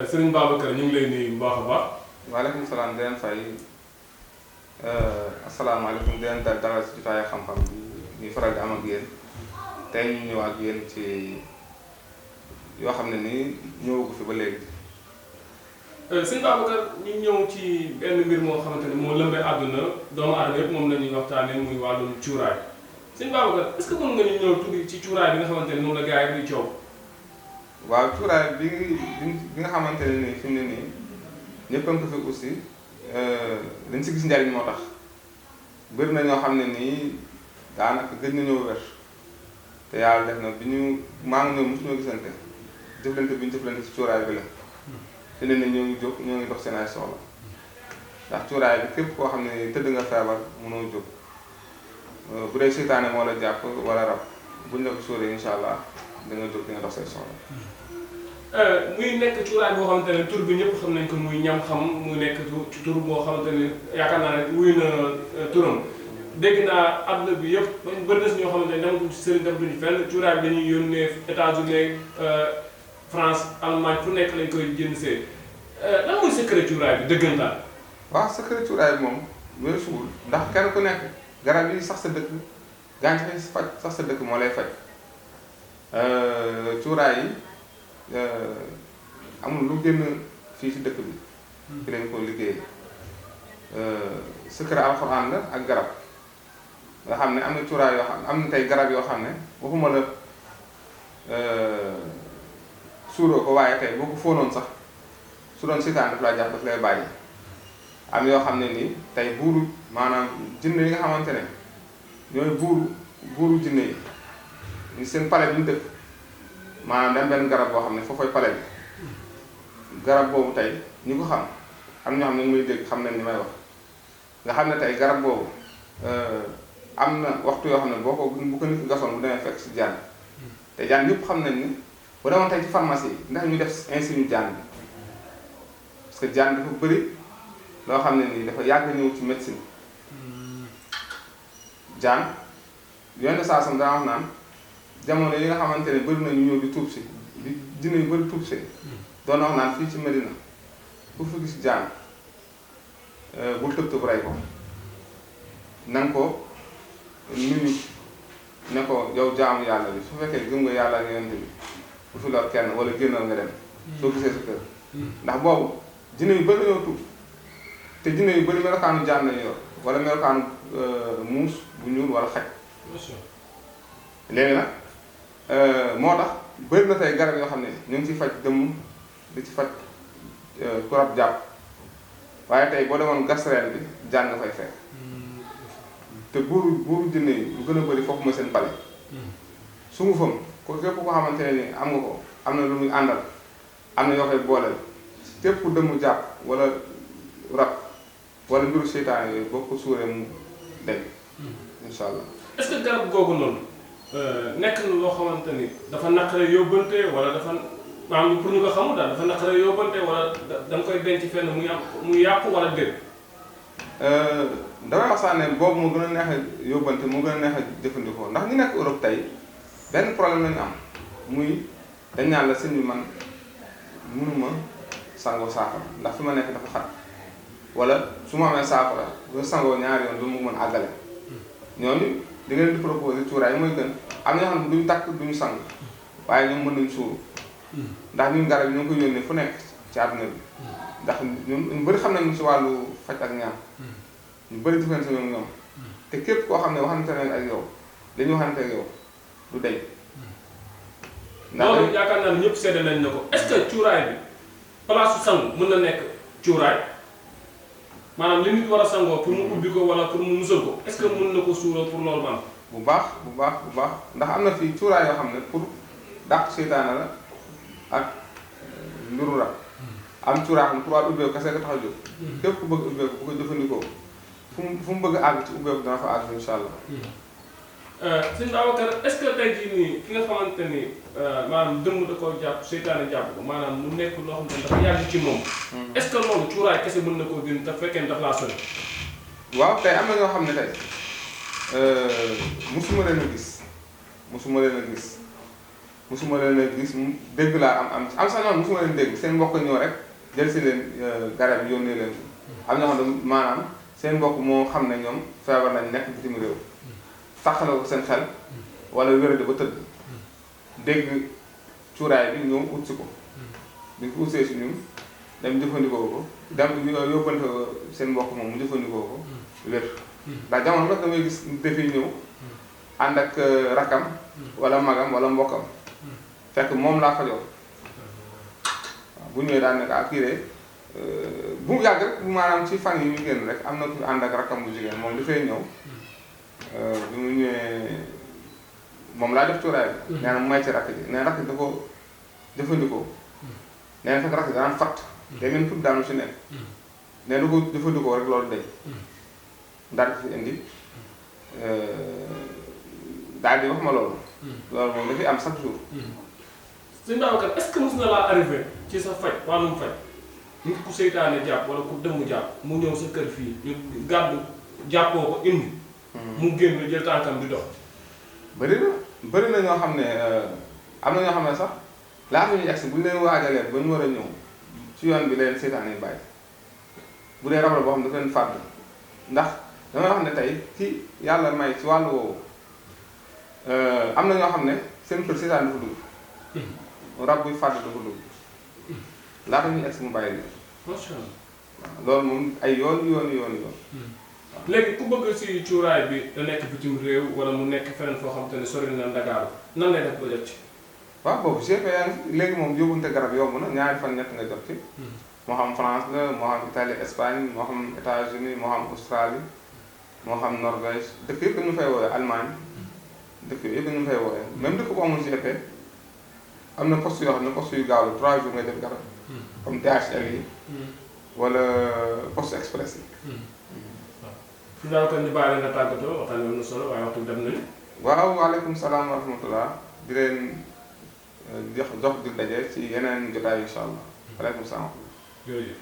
Serigne Babacar ñu ngi lay nuyu bu baax a baax. waaleykum salaam di leen fay asalaamaaleykum di leen dalal si jotaayu xam-xam bi ñuy faral di am ak yéen tey ñu ñëw ak yéen ci yoo xam ne nii ñëwagu fi ba léegi. Serigne Babacar ñu ñëw ci benn mbir moo xamante ni moo lëmbee àdduna doomu aadama yëpp moom la ñuy waxtaanee muy wàllum cuuraay Serigne Babacar est-ce que mën nga ñu ñëw tuuti ci cuuraay bi nga xamante ni moom la gars yi di coow. waaw cuuraay bi nga xamante ne nii fi mu ne nii ñëpp a ngi ko fi aussi dañ si gis njariñ moo tax bëri na ñoo xam ne nii daanaka gëj nañoo wér te yàlla def na bi ñu maa ngi ñëw mosuñoo gisante jëflante bi ñu jëflante ci cuuraay bi la fi ne nii ñoo ngi jóg ñoo ngi dox seen ay soxla ndax cuuraay bi képp koo xam ne tëdd nga feebar mënoo jóg bu dee seytaane moo la jàpp wala rab buñ la ko sóoree incha allah da nga jóg di nga dox say soxla. muy nekk cuuraay boo xamante ne tur bi ñëpp xam nañ ko muy ñam xam muy nekk tur boo xamante ne yaakaar naa ne wuyu na turam dégg naa àdduna bi yëpp bëri na si ñoo xamante ne dama dugg si sëriñ def duñu fenn cuuraay bi dañuy yónnee États-Unis France Allemagne fu nekk lañ koy jënd see lan mooy secret cuuraay bi dëggantaan. waaw secret cuuraay bi moom loolu suul ndax kenn ku nekk garab yi sax sa dëkk gàncax yi faj sax sa dëkk moo lay faj cuuraay yi. amul lu génn fii ci dëkk bi fi lañ ko liggéeyee secret alxuraan la ak garab nga xam ne am na cuuraay yoo xam am na tey garab yoo xam ne waxuma la suuroo ko waaye tey boo ko fóonoon sax su doon sitaan daf laa jàpp daf lay bàyyi am yoo xam ne nii tey buuru maanaam jinne yi nga xamante ne ñooy buuru jinne yi ñu seen pale bi ñu dëkk maanaam dem benn garab boo xam ne foofooy pale bi garab boobu tey ñi ko xam am ñoo xam ne muy dégg xam nañ ni may wax nga xam ne tey garab boobu am na waxtu yoo xam ne boo ko bu ko nit gasoon bu demee fekk si jaan te jaan yëpp xam nañ ni bu demoon tey ci pharmacie yi ndax ñu def insuline jaan bi parce que jaan dafa bëri loo xam ne nii dafa yàgg ñëw ci médecine jaan yoon saa sam dana wax naan jamono yi nga xamante ne bëri na ñu ñëw di tuub si di dina yu bëri tuub si doon wax naan fii ci Medina ku fi gis jaan bul tëb tëb rey ko na nga ko nuyu ne ko yow jaamu yàlla bi su fekkee gëm nga yàlla ak yonent bi bu fi lor kenn wala génnal nga dem soo gisee sa kër ndax boobu dina yu bëri dañoo tuub te dina yu bëri melokaanu jaan lañu yor wala melokaanu muus bu ñuul wala xaj léegi nag moo tax bëri na tey garab yoo xam ne ñu ngi ciy faj dëmm di ci faj ku rab jàpp waaye tey boo demoon gas reen bi jaan nga fay fekk te buuru jinne yi lu gën a bëri foofu mooy seen pale sungufam ko képp koo xamante ne ni am nga ko am na lu muy àndal am na yoo koy booleel képp ku dëmm jàpp wala rab wala mbiru seytaane yooyu boo ko suuree mu day incha allah. est-ce que garab googu noonu nekk na loo xamante ni dafa naqare yóbbante wala dafa maanaam pour ñu ko xamul daal dafa naqare yóbbante wala da nga koy denc fenn muy yàqu wala déet. damay wax sax ne boobu moo gën a neex a yóbbante moo gën a neex a jëfandikoo ndax ñu nekk Europe tey benn problème lañu am muy dañ naan la sëñ bi man mënuma sangoo saafara ndax fi ma nekk dafa xat wala su ma amee saafara bu sangoo ñaari yoon du mu mën àggale ñooñu di ngeen di proposé cuuraay mooy gën am na ñoo xam ne duñu takk duñu sang waaye ñoom mën nañu suuru ndax ñun garab yi ñoo ngi koy yónnee fu nekk ci àdduna bi ndax ñu bëri xam nañu si wàllu faj ak ñaan ñu bëri jëfandikoo ñoom ñoom te képp koo xam ne waxante ne ak yow li ñu waxante ak yow du deñ ndax loolu yaakaar naa ne ñëpp seede nañ ne ko est-ce que cuuraay bi place su sangu mën na nekk cuuraay maanaam li nit war a sangoo pour mu ubbi ko wala pour mu musal ko est-ce que mën na ko suuroo pour loolu man bu baax ndax am na fii cuuraay yoo xam ne pour dàq seytaane la ak mbiru rab am cuuraay xam ne pour waa ubbeeku kese nga tax a jóg képp ku bëgg ubbeeku bu ko jëfandikoo fu mu bëgg a àgg ci ubbeeku dana fa àgg insha allah. sëñ Babacar est-ce que tey jii nii ki nga xamante ni maanaam dëmm da koo jàpp seytaane jàpp ko maanaam mu nekk loo xamante ni dafa yàgg ci moom. est-ce que loolu cuuraay kese mën na koo gën te fekkee daf laa sori. waaw tey am na ñoo xam ne tey musuma leen a gis mosuma leen a gis dégg laa am sax noonu mosuma leen dégg seen mbokk ñëw rek jël si leen garab yi yónnee leen am ñoo xam ne maanaam seen mbokk moo xam ne ñoom feebar nañ nekk bitim réew taxale ko seen xel wala wéradi ba tëdd dégg cuuraay bi ñoom ut si ko bi ko utsee si ñun dem jëfandikoo ko dem yóbbante ko seen mbokk moom mu jëfandikoo ko wér ndax jamono nag damay gis dafay ñëw ànd ak rakam wala magam wala mbokkam fekk moom laa fajoon waaw bu ñëwee daan ne ah kii de bu yàgg rek maanaam ci fan yi ñu génn rek am na ku ànd ak rakam bu jigéen moom dafay ñëw bi mu ñëwee moom laa def cuuraay bi. nee na mu may ci rakk ji nee na rakk ji da ko jëfandikoo nee na fekk rakk ji danaan fatt day mel tudd daanu si nekk nee na du ko jëfandikoo rek loolu day daal di fi indi daal di wax ma loolu. loolu moom dafay am chaque jour. sëñ Babacar est-ce que mos na laa arrivé ci sa faj wàllum faj nit ku seytaane jàpp wala ku dëmm jàpp mu ñëw sa kër fii ñu gàddu jàppoo ko indi. mu génn jël tànkam di dox. bëri na ñoo xam ne am na ñoo xam ne sax laata ñuy egsi bu ñu leen waajalee ba ñu war a ñëw ci yoon bi leen seytaane yi bàyyi bu dee rab la boo xam ne dafa leen fàdd ndax damay wax ne tey ci yàlla may ci wàllu woowu am na ñoo xam ne seen kër seytaane dafa dugg. rab buy fàdd dafa dugg laata ñuy egsi mu bàyyi leen. macha allah waaw loolu moom ay yoon. léegi ku bëgg si cuuraay bi da nekk bitim réew wala mu nekk feneen foo xam te ne sori na Ndakaaru nan lay def ba jot ci. waaw boobu GP yaa ngi léegi moom yóbbunte garab yomb na ñaari fan ñett nga jot ci. moo xam France la moo xam Italie Espagne moo xam États-Unis moo xam Australie moo xam Norvège dëkk yëpp dañu fay woowee Allemagne dëkk yëpp dañu fay woowee même dëkk bu amul GP am na poste yoo xam ne poste yu gaaw la 3 jours nga jot garab. comme DHL yi. wala poste express yi. fi mu daal kon ñu bàyyi la nga tàggatoo waxtaan bi am na solo waaye waxtu dem nañu. waaw waaleykum salaam wa rahmatullah di leen jox dig daje ci yeneen jotaay incha allah. waaleykum salaam. jërëjëf.